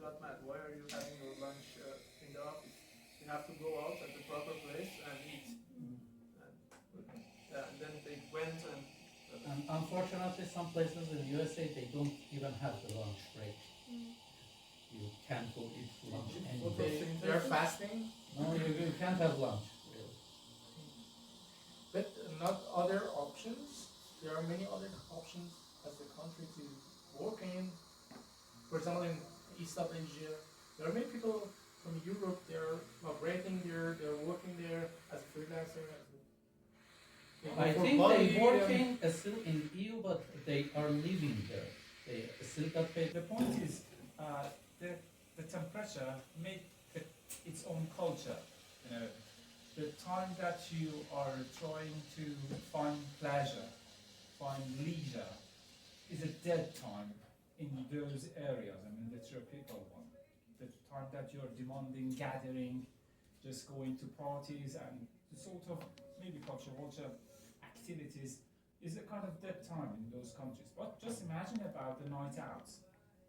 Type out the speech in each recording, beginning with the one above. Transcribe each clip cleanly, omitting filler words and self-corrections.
got mad. Why are you having your lunch in the office? You have to go out at the proper place and eat. And then they went and... And unfortunately, some places in the USA, they don't even have the lunch break. You can't go eat lunch anywhere. They're fasting? No, you can't have lunch, really. But not other options? There are many other options as a country to work in. For example, in East of Asia, there are many people from Europe, they're migrating there, they're working there as a freelancer. I think they're working still in EU, but they are living there. They still got paid. The point is, the temperature make its own culture. You know, the time that you are trying to find pleasure, find leisure, is a dead time in those areas. I mean, the tropical one. The time that you're demanding gathering, just going to parties and the sort of maybe culture activities is a kind of dead time in those countries. But just imagine about the night outs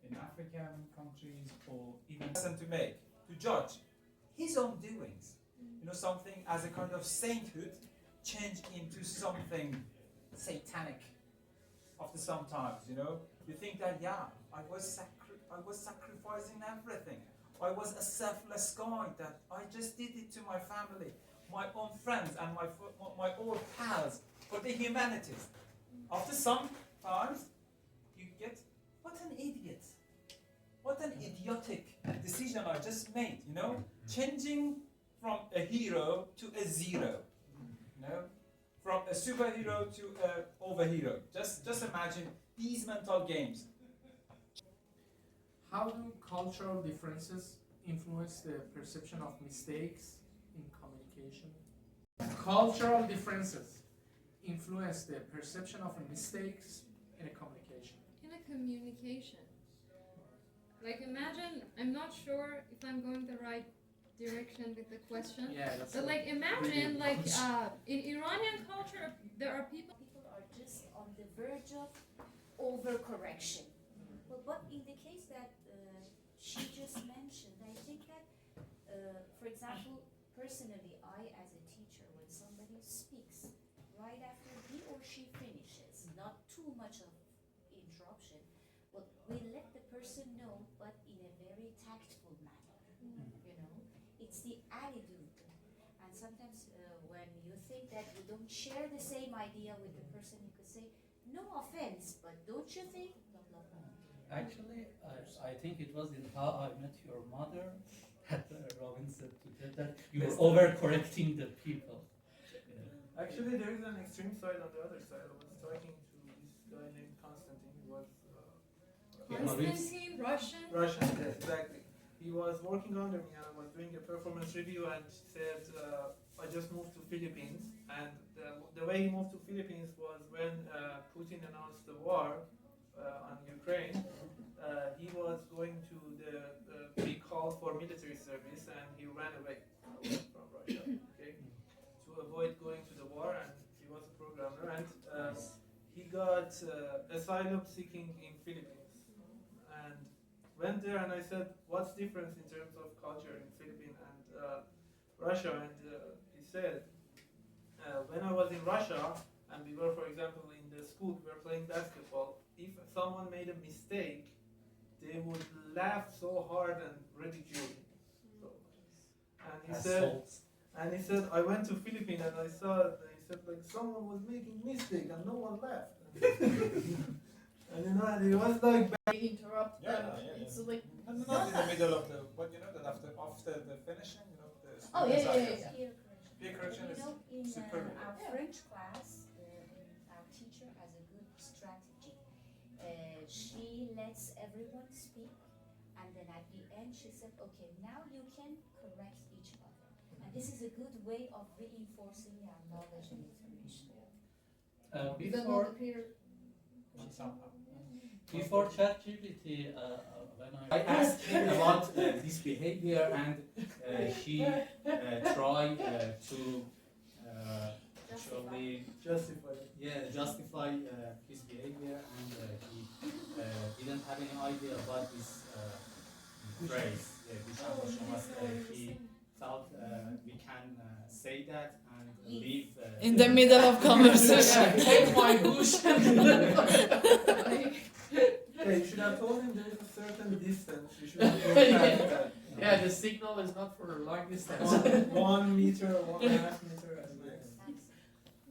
in African countries or even to make, to judge his own doings. You know, something as a kind of sainthood change into something satanic after some times, you know. You think that, yeah, I was sacrificing everything. I was a selfless guy, that I just did it to my family, my own friends and my old pals, for the humanities. After some times, you get, what an idiot. What an idiotic decision I just made, you know? Changing from a hero to a zero, you know? From a superhero to a overhero. Just imagine these mental games. How do cultural differences influence the perception of mistakes in communication? Cultural differences influence the perception of mistakes in a communication. In a communication. Like imagine, I'm not sure if I'm going the right direction with the question. Yeah, that's but like imagine like in Iranian culture there are people are just on the verge of overcorrection. But in the case that she just mentioned, I think that, for example, personally, I as a teacher, when somebody speaks, right after he or she finishes, not too much of interruption, but we let the person know, but in a very tactful manner, you know. It's the attitude. And sometimes when you think that you don't share the same idea with the person, you could say, no offense, but don't you think? Blah, blah, blah. Actually, I think it was in How I Met Your Mother that Robin said to Ted that you were overcorrecting the people. Actually, there is an extreme side on the other side. I was talking to this guy named Constantine. He was... Constantine, Russian? Russian, yes, exactly. He was working under me and I was doing a performance review and said, I just moved to Philippines. And the way he moved to Philippines was when Putin announced the war on Ukraine. He was going to be called for military service and he ran away from Russia, okay, to avoid going to the war, and he was a programmer, and he got asylum seeking in Philippines, and went there, and I said, what's difference in terms of culture in Philippines and Russia? And he said, when I was in Russia and we were, for example, in the school, we were playing basketball, if someone made a mistake, they would laugh so hard and ridicule him. So, and he said, I went to Philippines and I saw, he said, like, someone was making mistake and no one laughed. And you know, and it was like... Interrupt them. It's like... Not in the middle of the, but you know that after the finishing, you know, the Oh, yeah. Peer correction is super. Our French class, our teacher has a good strategy. She lets everyone speak, and then at the end she said, okay, now you can correct each other. And this is a good way of reinforcing our knowledge and information. Before ChatGPT, when I asked him about this behavior, and he tried to actually justify his behavior, and he didn't have any idea about this phrase which Oh, was yes, I he understand. thought we can say that and leave In the middle of conversation. Take my bush. Yeah, you should have told him there is a certain distance. You should have go past that. Yeah, the signal is not for long distance. 1 meter, 1.5 meter at max.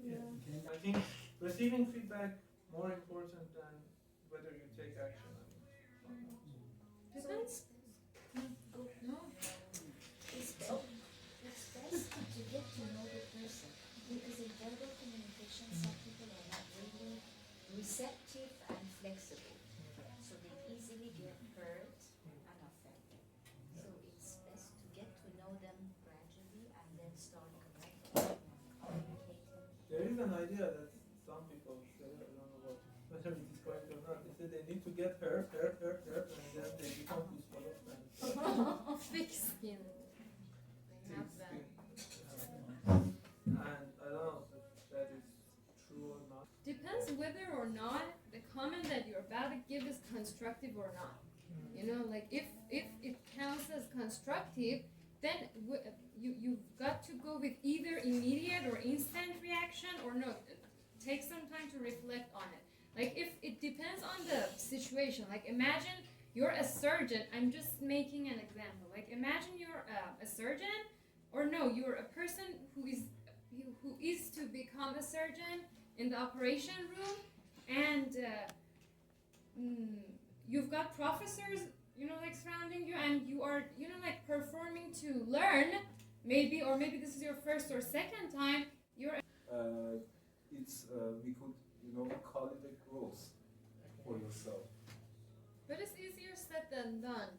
Yeah. I think receiving feedback more important than whether you take action. Depends. Go. No. It's best, it's best to get to know the person, because in verbal communication some people are not really receptive and flexible, so they easily get hurt and offended. So it's best to get to know them gradually and then start correcting and communicating. There is an idea that some people say, I don't know whether it is correct or not, they say they need to get hurt, and then they become useful of them. Thick skin. They have that. And I don't know if that is true or not. Depends whether or not the comment that you're about to give is constructive or not. You know, like if it counts as constructive, then you've got to go with either immediate or instant reaction, or no, take some time to reflect on it. Like if it depends on the situation. Like imagine you're a surgeon. I'm just making an example. Like imagine you're a surgeon, or no, you're a person who is to become a surgeon in the operation room, and you've got professors, you know, like surrounding you, and you are, you know, like performing to learn, maybe, or maybe this is your first or second time. You're It's we could, you know, call it a growth for yourself. But it's easier said than done.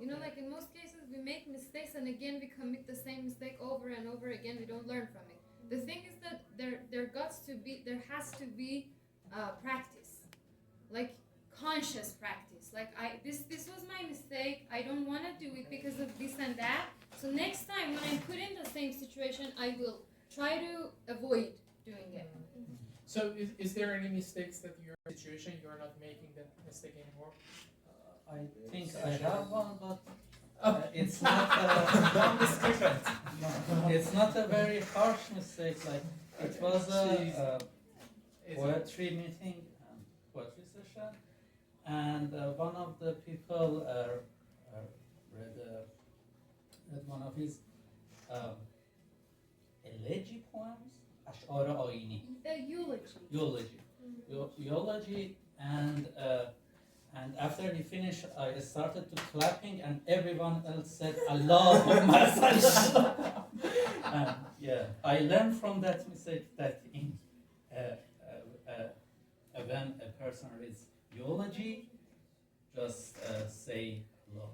You know, like in most cases we make mistakes, and again we commit the same mistake over and over again. We don't learn from it. The thing is that there has to be practice, like conscious practice. Like this was my mistake. I don't want to do it because of this and that. So next time when I'm put in the same situation, I will try to avoid doing it. So is there any mistakes that you're in a situation you're not making that mistake anymore? I think I have one, but it's not it's not a very harsh mistake. Like it was a poetry meeting, poetry session, and one of the people read one of his elegy poems, اشعار آیینی. Eulogy, and after he finished, I started to clapping, and everyone else said Allahumma salli. And yeah, I learned from that mistake that when a person reads eulogy, just say Allah.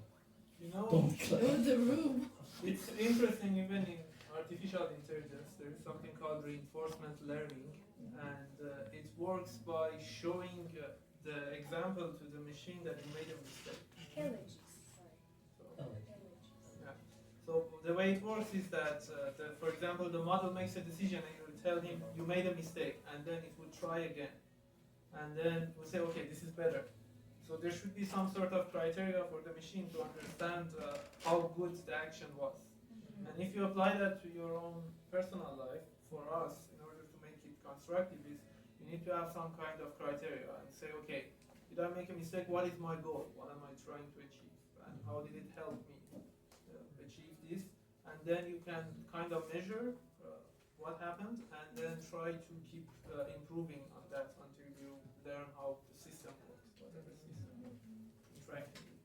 You know, Don't clap. Go to the room. it's interesting even in artificial intelligence, there is something called reinforcement learning, and it works by showing the example to the machine that you made a mistake. Elegies, sorry. So, Elegies. yeah. So the way it works is that, for example, the model makes a decision and you tell him you made a mistake, and then it will try again. And then we say, okay, this is better. So there should be some sort of criteria for the machine to understand how good the action was. And if you apply that to your own personal life, for us, in order to make it constructive, is you need to have some kind of criteria and say, okay, did I make a mistake? What is my goal? What am I trying to achieve? And how did it help me achieve this? And then you can kind of measure what happened, and then try to keep improving on that until you learn how the system works, whatever system you're interacting with.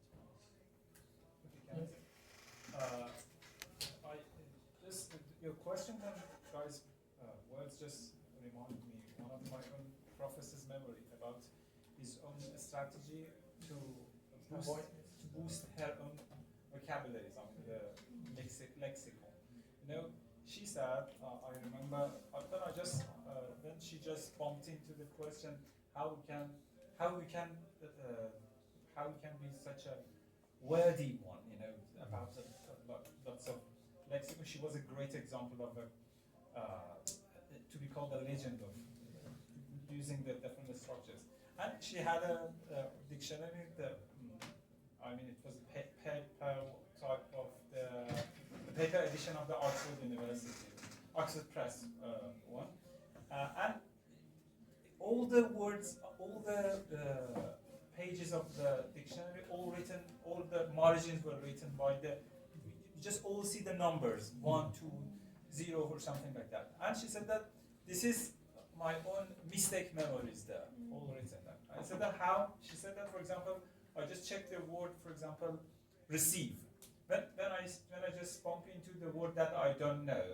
Your question, guys, words just reminded me one of my own professor's memory about his own strategy to boost her own vocabulary, the lexicon. You know, she said, I remember, then she just bumped into the question, how we can be such a wordy one, you know, about lots of lexicon. She was a great example of to be called a legend of using the different structures. And she had a dictionary. It was paper type of the paper edition of the Oxford University, Oxford Press one, and all the words, all the pages of the dictionary, all the margins were written by you just all see the numbers, 1, 2, 0 or something like that. And she said that this is my own mistake memories there, all written there. I said that how? She said that, for example, I just checked the word, for example, receive. When I just bump into the word that I don't know,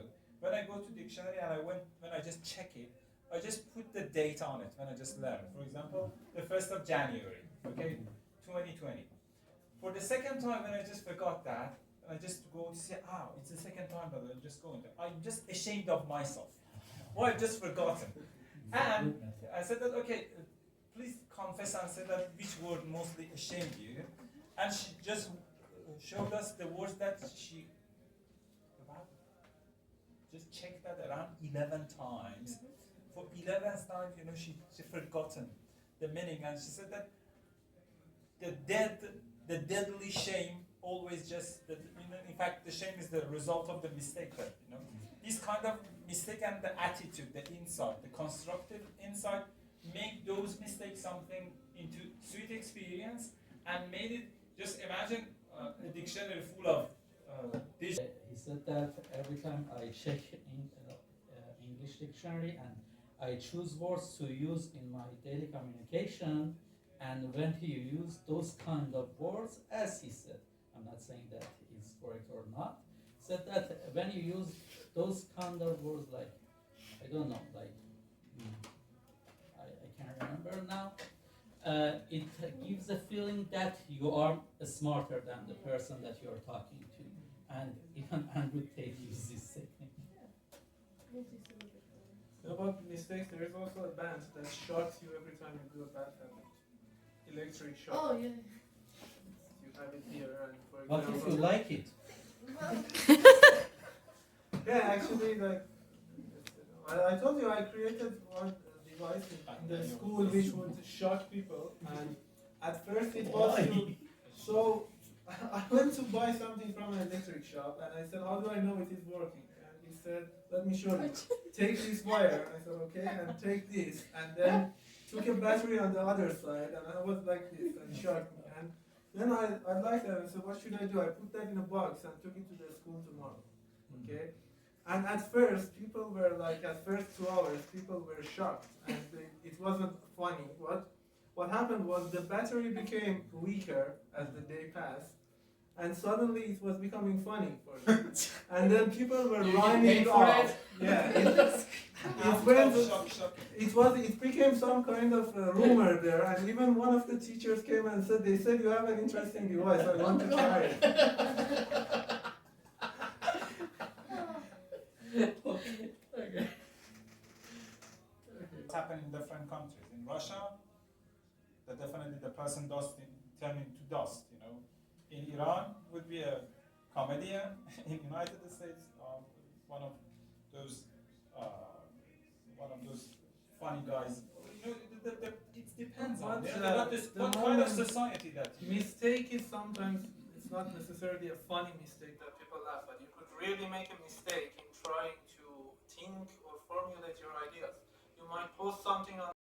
when I go to dictionary and when I just check it, I just put the date on it when I just learn. For example, the 1st of January, okay, 2020. For the second time when I just forgot that, I just go to say, it's the second time that I'm just going there. I'm just ashamed of myself. Well, I've just forgotten. And I said that, okay, please confess and say that which word mostly ashamed you. And she just showed us the words that she just checked that around 11 times. For 11th time, she forgotten the meaning. And she said that the deadly shame always just, in fact, the shame is the result of the mistake. That, this kind of mistake and the attitude, the insight, the constructive insight, make those mistakes something into sweet experience and made it, just imagine a dictionary full of this. He said that every time I check in English dictionary and I choose words to use in my daily communication, and when he used those kind of words, as he said, I'm not saying that it's correct or not, said that when you use those kind of words like, I don't know, like, I can't remember now, it gives a feeling that you are smarter than the person that you are talking to. And even Andrew Tate uses this technique. About mistakes, there is also a band that shocks you every time you do a bad habit. Electric shock. Oh, yeah. You have it here, and for What example. if you like it? Yeah, actually, like I told you, I created one device in the school which would shock people, and at first it was so. I went to buy something from an electric shop, and I said, "How do I know it is working?" And he said, "Let me show you. Take this wire." And I said, "Okay," and take this, and then took a battery on the other side, and I was like this, and shocked me. And then I liked that, and I said, "What should I do?" I put that in a box and took it to the school tomorrow. Okay. And at first, people were like, at first 2 hours, people were shocked, and it wasn't funny. What happened was the battery became weaker as the day passed, and suddenly it was becoming funny for them. And then people were lining up. Yeah, it became some kind of rumor there, and even one of the teachers came and said, "They said you have an interesting device. I want to try it." Okay. It's happened in different countries. In Russia, definitely the person turn into dust. In Iran, would be a comedian. In United States, one of those funny guys. It depends on what kind of society that you Mistake is sometimes, it's not necessarily a funny mistake that people laugh, but you could really make a mistake in trying to think or formulate your ideas. You might post something on